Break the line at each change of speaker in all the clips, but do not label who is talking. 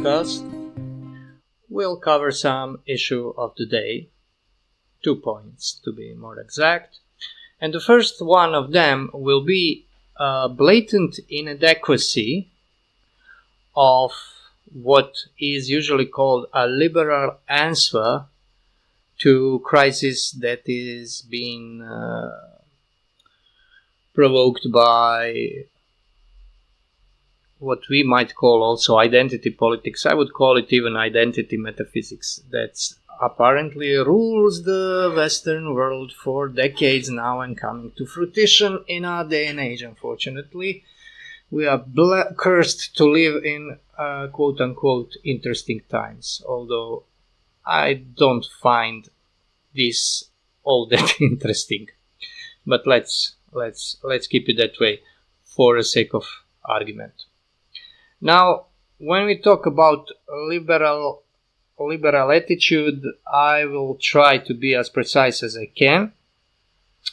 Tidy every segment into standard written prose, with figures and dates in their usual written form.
podcast, we'll cover some issue of the day, 2 points to be more exact. And the first one of them will be a blatant inadequacy of what is usually called a liberal answer to crisis that is being provoked by what we might call also identity politics. I would call it even identity metaphysics. That's apparently rules the Western world for decades now and coming to fruition in our day and age, unfortunately. We are cursed to live in quote-unquote interesting times, although I don't find this all that interesting. But let's keep it that way for the sake of argument. Now, when we talk about liberal attitude, I will try to be as precise as I can.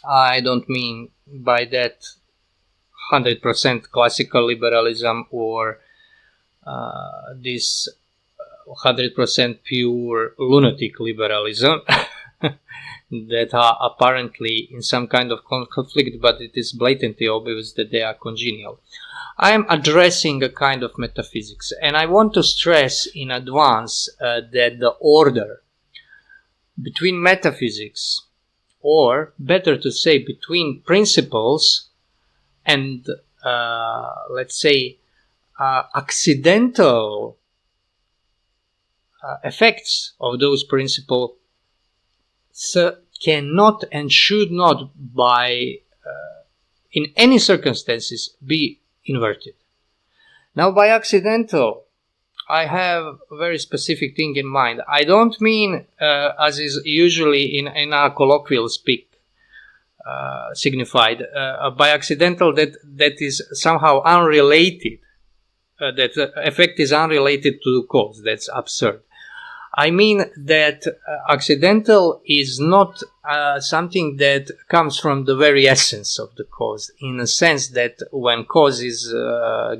I don't mean by that 100% classical liberalism or this 100% pure lunatic liberalism that are apparently in some kind of conflict, but it is blatantly obvious that they are congenial. I am addressing a kind of metaphysics, and I want to stress in advance that the order between metaphysics, or better to say between principles and let's say accidental effects of those principles cannot and should not in any circumstances be inverted. Now, by accidental, I have a very specific thing in mind. I don't mean, as is usually in our colloquial speak signified, by accidental that is somehow unrelated, that the effect is unrelated to the cause. That's absurd. I mean that accidental is not something that comes from the very essence of the cause, in a sense that when cause is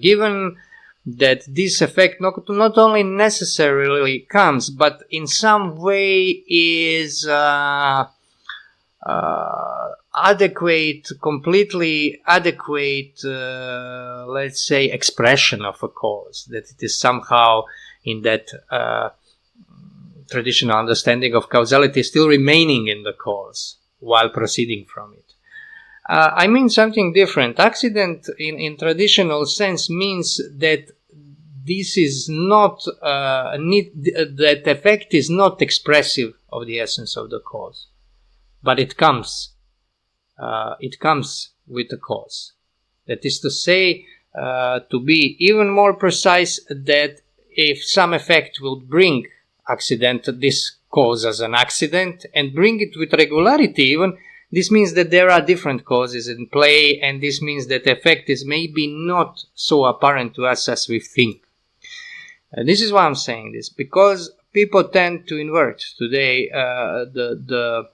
given, that this effect not only necessarily comes, but in some way is completely adequate, let's say, expression of a cause, that it is somehow in that traditional understanding of causality still remaining in the cause while proceeding from it. I mean something different. Accident in traditional sense means that this is not that effect is not expressive of the essence of the cause, but it comes with the cause. That is to say, to be even more precise, that if some effect will bring this cause as an accident and bring it with regularity even, this means that there are different causes in play, and this means that effect is maybe not so apparent to us as we think. This is why I'm saying this, because people tend to invert today the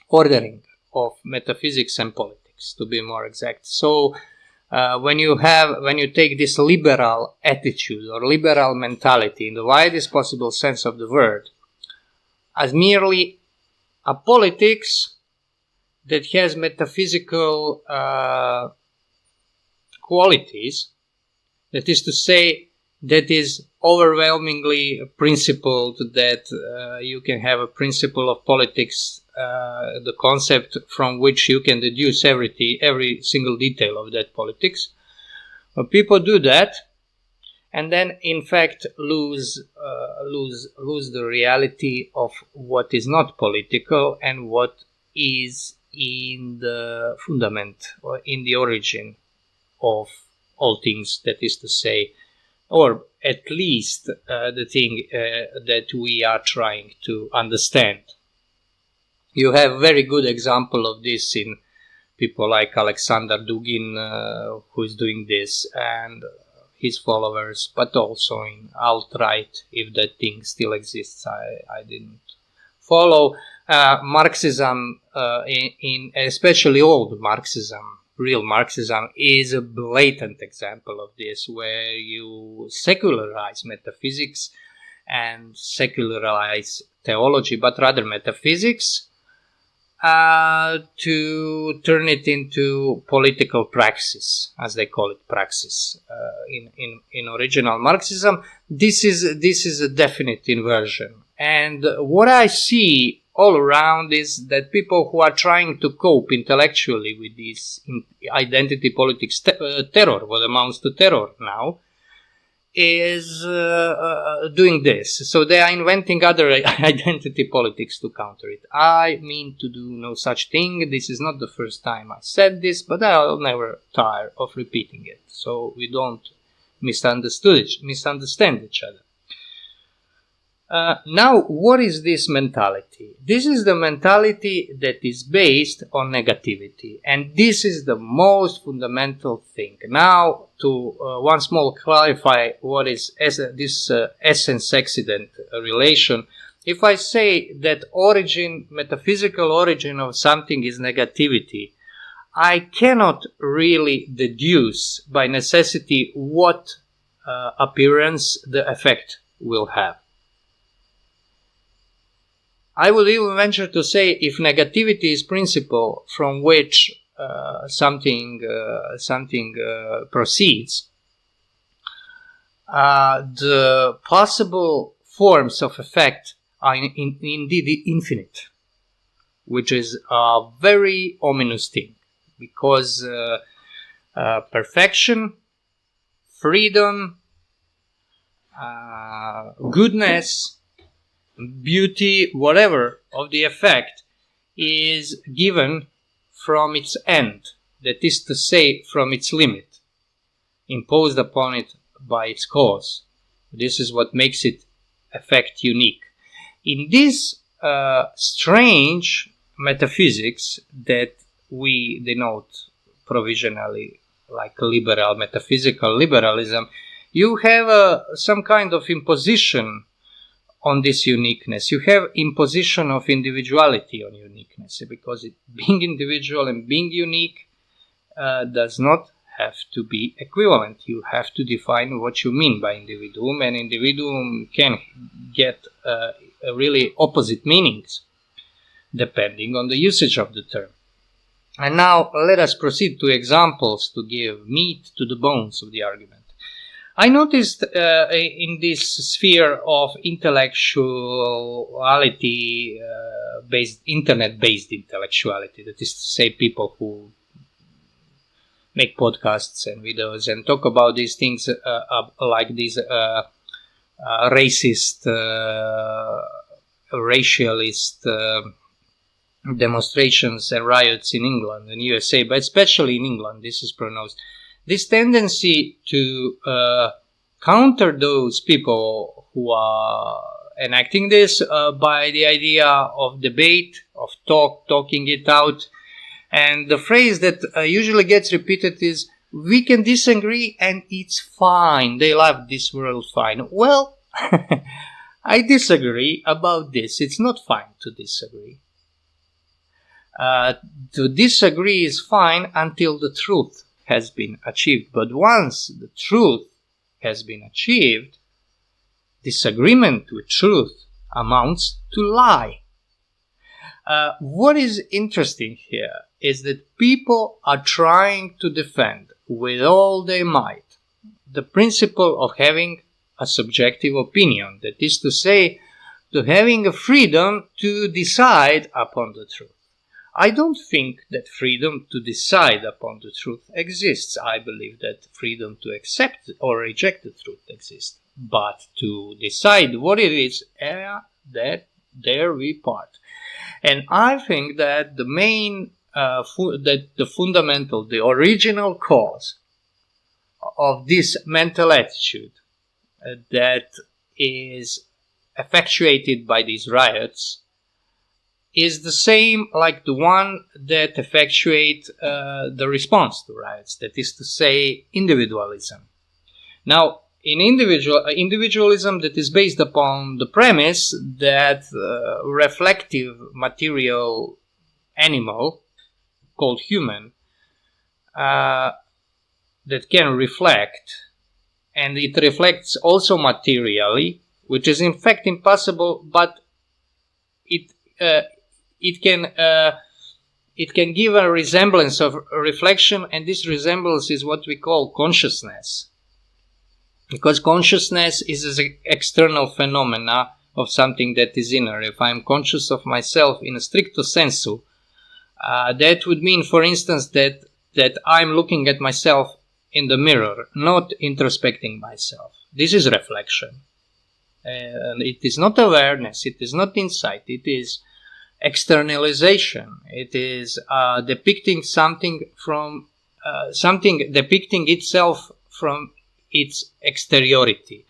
ordering of metaphysics and politics, to be more exact. So when you take this liberal attitude or liberal mentality in the widest possible sense of the word as merely a politics that has metaphysical qualities, that is to say, that is overwhelmingly principled, that you can have a principle of politics, the concept from which you can deduce every single detail of that politics. But people do that, and then in fact lose the reality of what is not political and what is in the fundament or in the origin of all things. That is to say, or at least the thing that we are trying to understand. You have a very good example of this in people like Alexander Dugin, who is doing this, and his followers, but also in alt-right, if that thing still exists. I didn't follow Marxism, in especially old Marxism, real Marxism is a blatant example of this, where you secularize metaphysics and secularize theology, but rather metaphysics, to turn it into political praxis, as they call it, praxis. In original Marxism, this is a definite inversion. And what I see all around is that people who are trying to cope intellectually with this identity politics terror, what amounts to terror now, is doing this. So they are inventing other identity politics to counter it. I mean to do no such thing. This is not the first time I said this, but I'll never tire of repeating it, so we don't misunderstand each other. Now, what is this mentality? This is the mentality that is based on negativity, and this is the most fundamental thing. Now, to once more clarify what is this essence-accident relation, if I say that metaphysical origin of something is negativity, I cannot really deduce by necessity what appearance the effect will have. I would even venture to say, if negativity is principle from which something proceeds, the possible forms of effect are indeed infinite, which is a very ominous thing, because perfection, freedom, goodness, beauty, whatever of the effect is given from its end, that is to say, from its limit, imposed upon it by its cause. This is what makes it effect unique. In this strange metaphysics that we denote provisionally like liberal, metaphysical liberalism, you have some kind of imposition on this uniqueness. You have imposition of individuality on uniqueness, because being individual and being unique does not have to be equivalent. You have to define what you mean by individuum, and individuum can get really opposite meanings depending on the usage of the term. And now let us proceed to examples to give meat to the bones of the argument. I noticed in this sphere of intellectuality, internet-based intellectuality, that is to say, people who make podcasts and videos and talk about these things like these racist, racialist demonstrations and riots in England and USA, but especially in England, this is pronounced. This tendency to counter those people who are enacting this by the idea of debate, of talking it out. And the phrase that usually gets repeated is, we can disagree and it's fine. They love this world fine. Well, I disagree about this. It's not fine to disagree. To disagree is fine until the truth has been achieved. But once the truth has been achieved, disagreement with truth amounts to lie. What is interesting here is that people are trying to defend with all their might the principle of having a subjective opinion, that is to say, to having a freedom to decide upon the truth. I don't think that freedom to decide upon the truth exists. I believe that freedom to accept or reject the truth exists. But to decide what it is, that there we part. And I think that the main, the fundamental, the original cause of this mental attitude that is effectuated by these riots is the same like the one that effectuate the response to riots, that is to say, individualism. Now, in individualism that is based upon the premise that reflective material animal called human that can reflect, and it reflects also materially, which is in fact impossible, but it can give a resemblance of reflection, and this resemblance is what we call consciousness, because consciousness is an external phenomena of something that is inner. If I'm conscious of myself in a stricto sensu, that would mean, for instance, that I'm looking at myself in the mirror, not introspecting myself. This is reflection. And it is not awareness, it is not insight, it is externalization. It is depicting something from something depicting itself from its exteriority.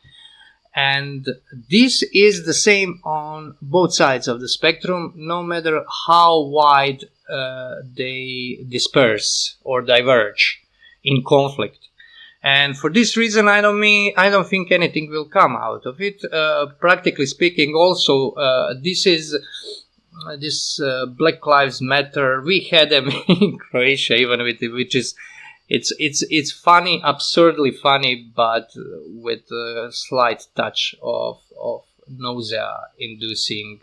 And this is the same on both sides of the spectrum, no matter how wide they disperse or diverge in conflict. And for this reason, I don't think anything will come out of it. Practically speaking, also, this Black Lives Matter, we had them in Croatia, even with it, which is, it's funny, absurdly funny, but with a slight touch of nausea-inducing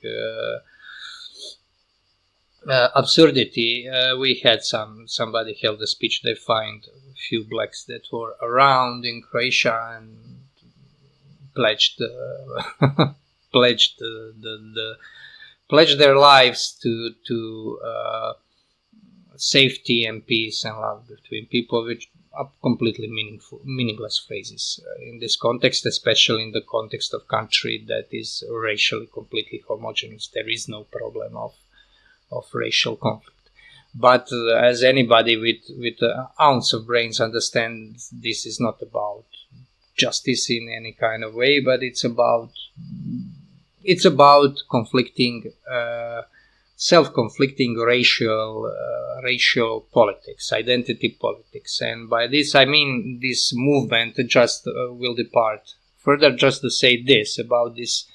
absurdity. We had somebody held a speech. They find a few blacks that were around in Croatia and pledged their lives to safety and peace and love between people, which are completely meaningless phrases in this context, especially in the context of country that is racially completely homogeneous. There is no problem of racial conflict. But as anybody with an ounce of brains understands, this is not about justice in any kind of way, but it's about conflicting, self-conflicting racial politics, identity politics. And by this I mean this movement just will depart further, just to say this about this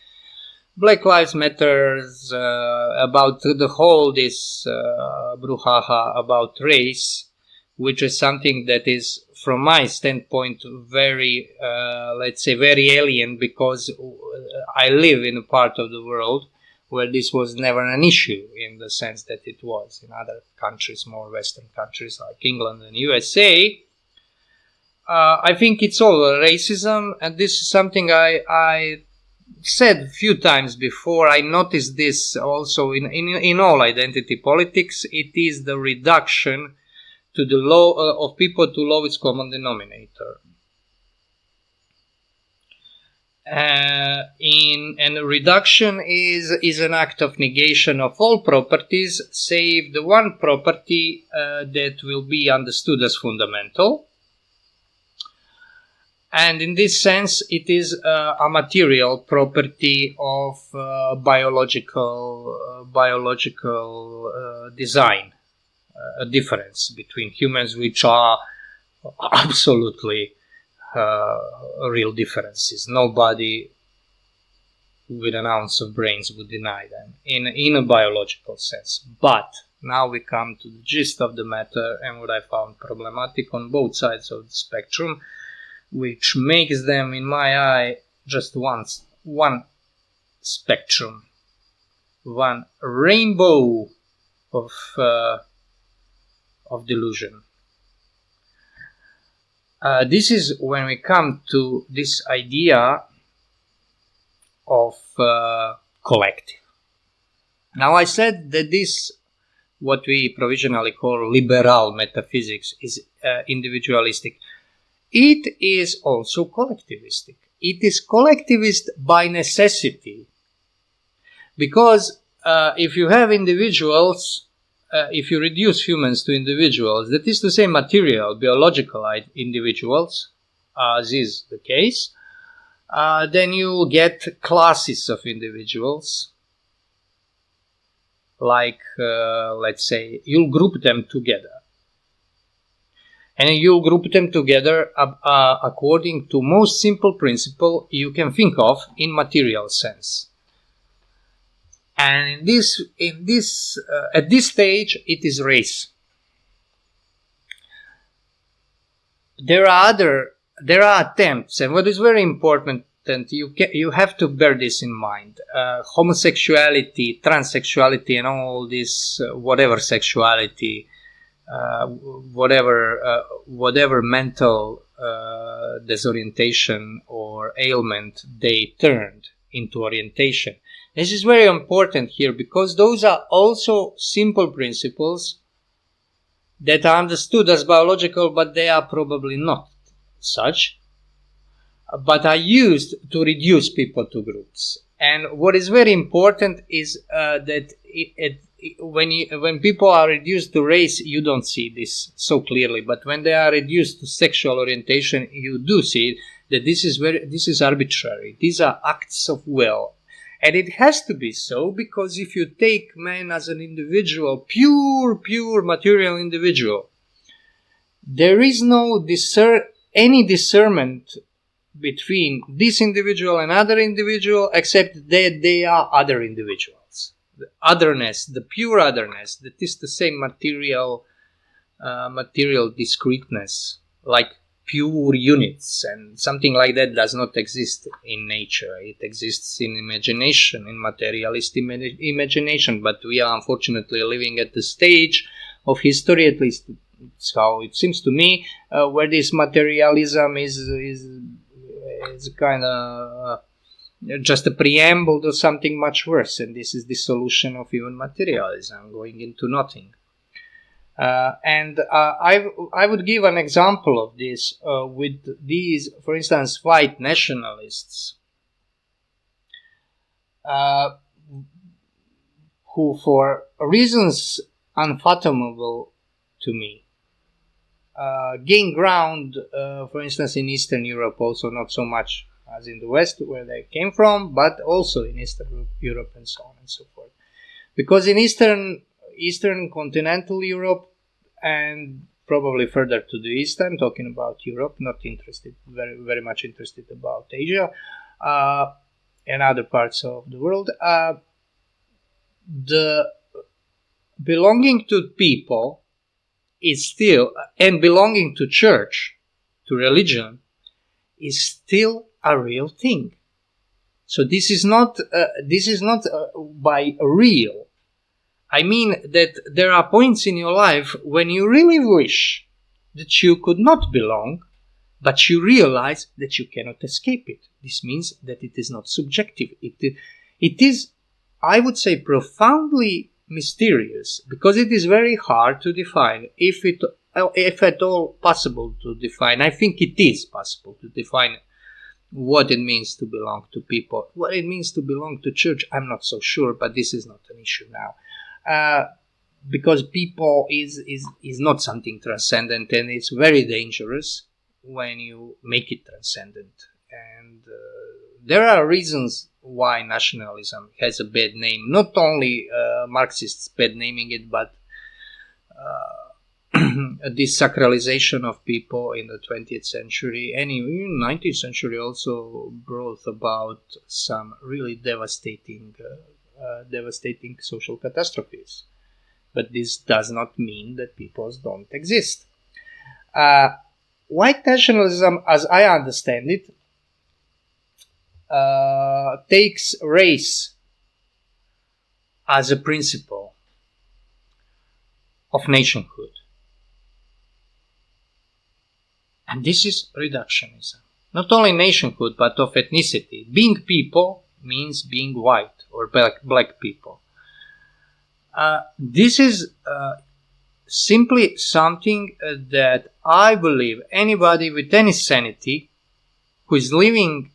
Black Lives Matters, about the whole this brouhaha about race, which is something that is, from my standpoint, very, let's say, very alien, because I live in a part of the world where this was never an issue in the sense that it was in other countries, more Western countries like England and USA. I think it's all racism, and this is something I said a few times before. I noticed this also in all identity politics. It is the reduction to the of people to lowest common denominator. And reduction is an act of negation of all properties, save the one property that will be understood as fundamental. And in this sense, it is a material property of biological design, a difference between humans, which are absolutely real differences. Nobody with an ounce of brains would deny them in a biological sense. But now we come to the gist of the matter, and what I found problematic on both sides of the spectrum, which makes them, in my eye, just one spectrum, one rainbow of delusion. This is when we come to this idea of collective. Now, I said that this, what we provisionally call liberal metaphysics, is individualistic. It is also collectivistic. It is collectivist by necessity. Because if you have individuals, if you reduce humans to individuals, that is to say material, biological individuals, as is the case, then you get classes of individuals, like, let's say, you'll group them together. And you group them together according to most simple principle you can think of in material sense. And at this stage, it is race. there are attempts, and what is very important, and you have to bear this in mind. Homosexuality, transsexuality, and all this whatever sexuality, whatever mental disorientation or ailment they turned into orientation. This is very important here because those are also simple principles that are understood as biological, but they are probably not such, but are used to reduce people to groups. And what is very important is that when people are reduced to race, you don't see this so clearly, but when they are reduced to sexual orientation, you do see that this is arbitrary. These are acts of will. And it has to be so, because if you take man as an individual, pure material individual, there is no any discernment between this individual and other individual, except that they are other individuals. The otherness, the pure otherness, that is the same material discreteness, like pure units, and something like that does not exist in nature. It exists in imagination, in materialist imagination, but we are unfortunately living at the stage of history, at least it's how it seems to me, where this materialism is kind of just a preamble to something much worse, and this is the solution of even materialism, going into nothing. I would give an example of this with these, for instance, white nationalists who, for reasons unfathomable to me, gain ground, for instance, in Eastern Europe, also not so much as in the West where they came from, but also in Eastern Europe and so on and so forth. Because in Eastern continental Europe, and probably further to the east, I'm talking about Europe, not interested, very, very much interested about Asia and other parts of the world. The belonging to people is still, and belonging to church, to religion, is still a real thing. So this is not by real. I mean that there are points in your life when you really wish that you could not belong, but you realize that you cannot escape it. This means that it is not subjective. It is, I would say, profoundly mysterious, because it is very hard to define, if at all possible to define. I think it is possible to define what it means to belong to people. What it means to belong to church, I'm not so sure, but this is not an issue now. Because people is not something transcendent, and it's very dangerous when you make it transcendent. And there are reasons why nationalism has a bad name. Not only Marxists bad naming it, but this sacralization of people in the 20th century and in the 19th century also brought about some really devastating social catastrophes. But this does not mean that peoples don't exist. White nationalism, as I understand it, takes race as a principle of nationhood. And this is reductionism. Not only nationhood, but of ethnicity. Being people means being white or black people. This is simply something that I believe anybody with any sanity who is living,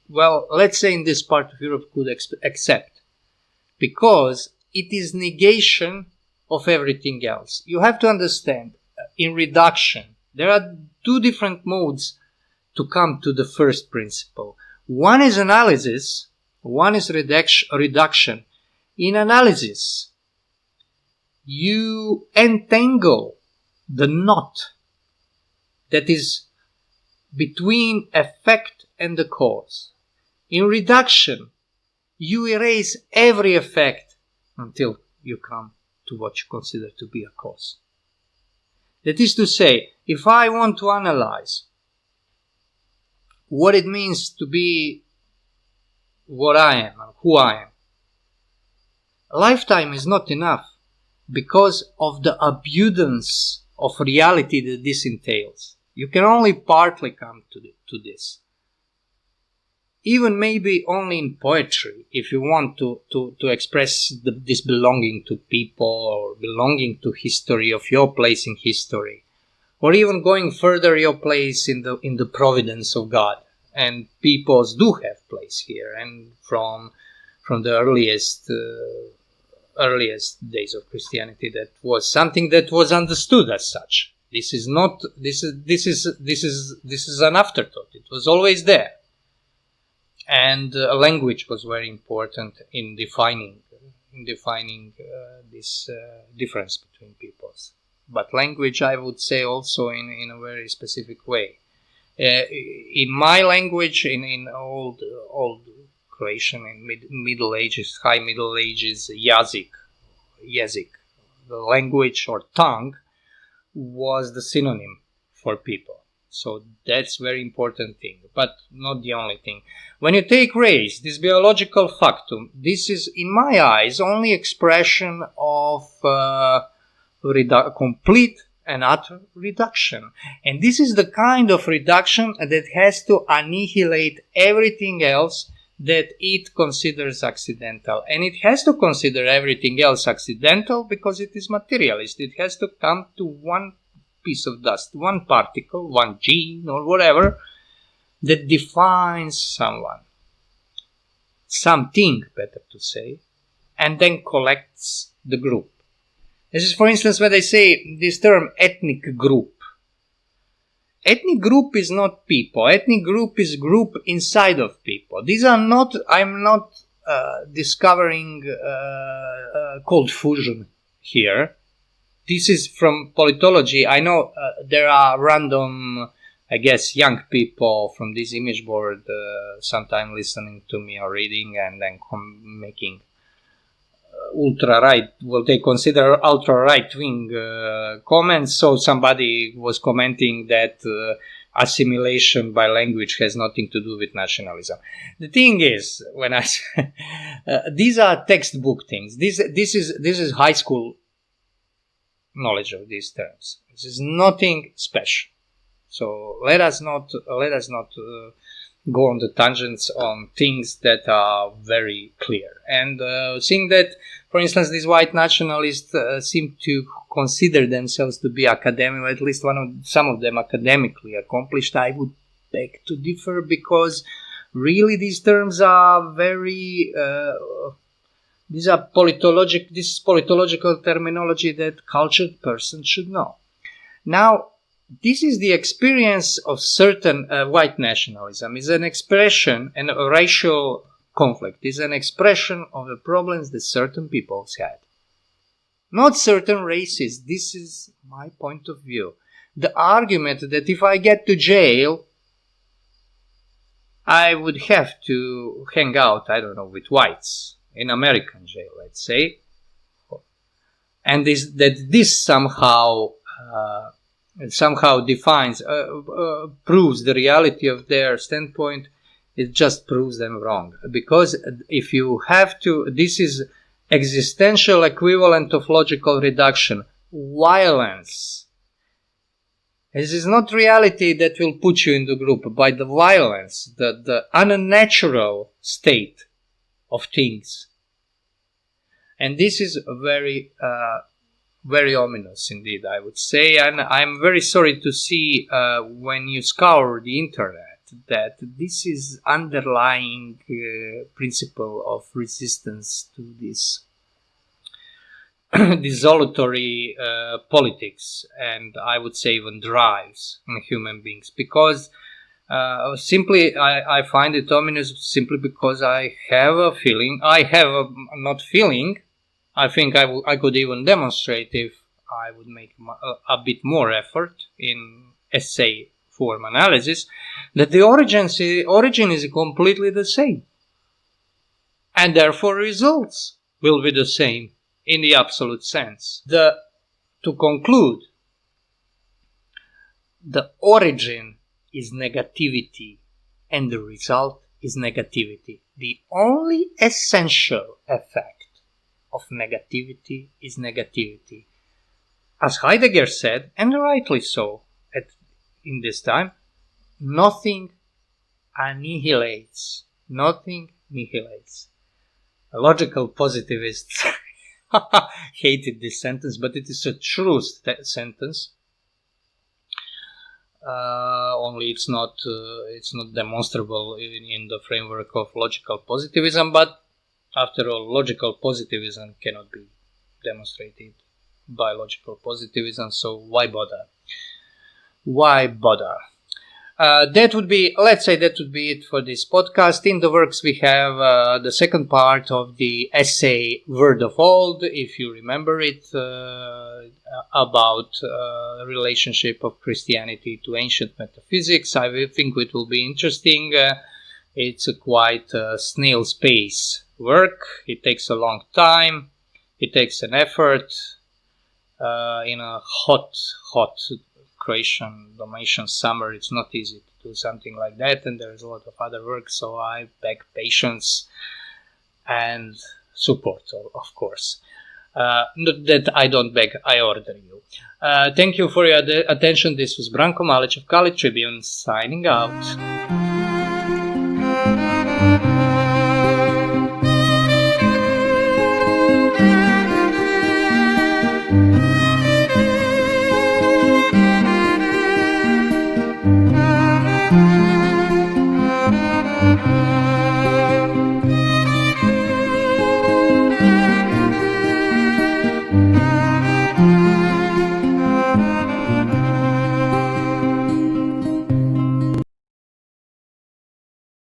well, let's say in this part of Europe, could accept, because it is negation of everything else. You have to understand, in reduction, there are two different modes to come to the first principle. One is analysis, one is reduction. In analysis, you entangle the knot that is between effect and the cause. In reduction, you erase every effect until you come to what you consider to be a cause. That is to say, if I want to analyze what it means to be what I am and who I am, a lifetime is not enough because of the abundance of reality that this entails. You can only partly come to this. Even maybe only in poetry, if you want to express this belonging to people or belonging to history, of your place in history, or even going further, your place in the providence of God. And peoples do have place here, and from the earliest days of Christianity, that was something that was understood as such. This is an afterthought. It was always there. And language was very important in defining this difference between peoples. But language, I would say, also in a very specific way. In my language, in old Croatian, in Middle Ages, High Middle Ages, jezik, the language or tongue, was the synonym for people. So that's very important thing, but not the only thing. When you take race, this biological factum, this is, in my eyes, only expression of complete and utter reduction. And this is the kind of reduction that has to annihilate everything else that it considers accidental. And it has to consider everything else accidental because it is materialist. It has to come to one piece of dust, one particle, one gene or whatever that defines someone, something, better to say, and then collects the group. This is, for instance, when they say this term ethnic group. Ethnic group is not people. Ethnic group is group inside of people. These are not, I'm not discovering cold fusion here. This is from politology. I know there are random, I guess, young people from this image board sometime listening to me or reading and then making ultra-right, well, they consider ultra-right-wing comments. So somebody was commenting that assimilation by language has nothing to do with nationalism. The thing is, when I say, these are textbook things. This is high school knowledge of these terms. This is nothing special. So let us not go on the tangents on things that are very clear. And seeing that, for instance, these white nationalists seem to consider themselves to be academic, or at least some of them academically accomplished, I would beg to differ, because really these terms are very this is politological terminology that cultured persons should know. Now, this is the experience of certain white nationalism. Is an expression, and a racial conflict is an expression of the problems that certain peoples had. Not certain races. This is my point of view. The argument that if I get to jail, I would have to hang out, I don't know, with whites in American jail, let's say, and this somehow defines, proves the reality of their standpoint. It just proves them wrong, because if you have to, this is existential equivalent of logical reduction, violence. This is not reality that will put you in the group. By the violence, the unnatural state of things. And this is very ominous indeed, I would say. And I'm very sorry to see when you scour the internet that this is underlying principle of resistance to this desolatory politics, and I would say even drives in human beings, because simply I find it ominous simply because I have a feeling, I think I could even demonstrate if I would make a bit more effort in essay form analysis, that the origin is completely the same, and therefore results will be the same in the absolute sense. To conclude, the origin is negativity and the result is negativity. The only essential effect of negativity is negativity. As Heidegger said, and rightly so in this time, nothing annihilates. Nothing annihilates. Logical positivists hated this sentence, but it is a true sentence. Only it's not demonstrable in the framework of logical positivism. But after all, logical positivism cannot be demonstrated by logical positivism. So why bother? Why bother? That would be it for this podcast. In the works we have the second part of the essay Word of Old, if you remember it, about relationship of Christianity to ancient metaphysics. I think it will be interesting. It's a quite snail's pace work. It takes a long time. It takes an effort in a hot Croatian Dalmatian summer. It's not easy to do something like that, and there's a lot of other work, so I beg patience and support, of course. Not that I don't beg, I order you. Thank you for your attention. This was Branko Malic of College Tribune signing out.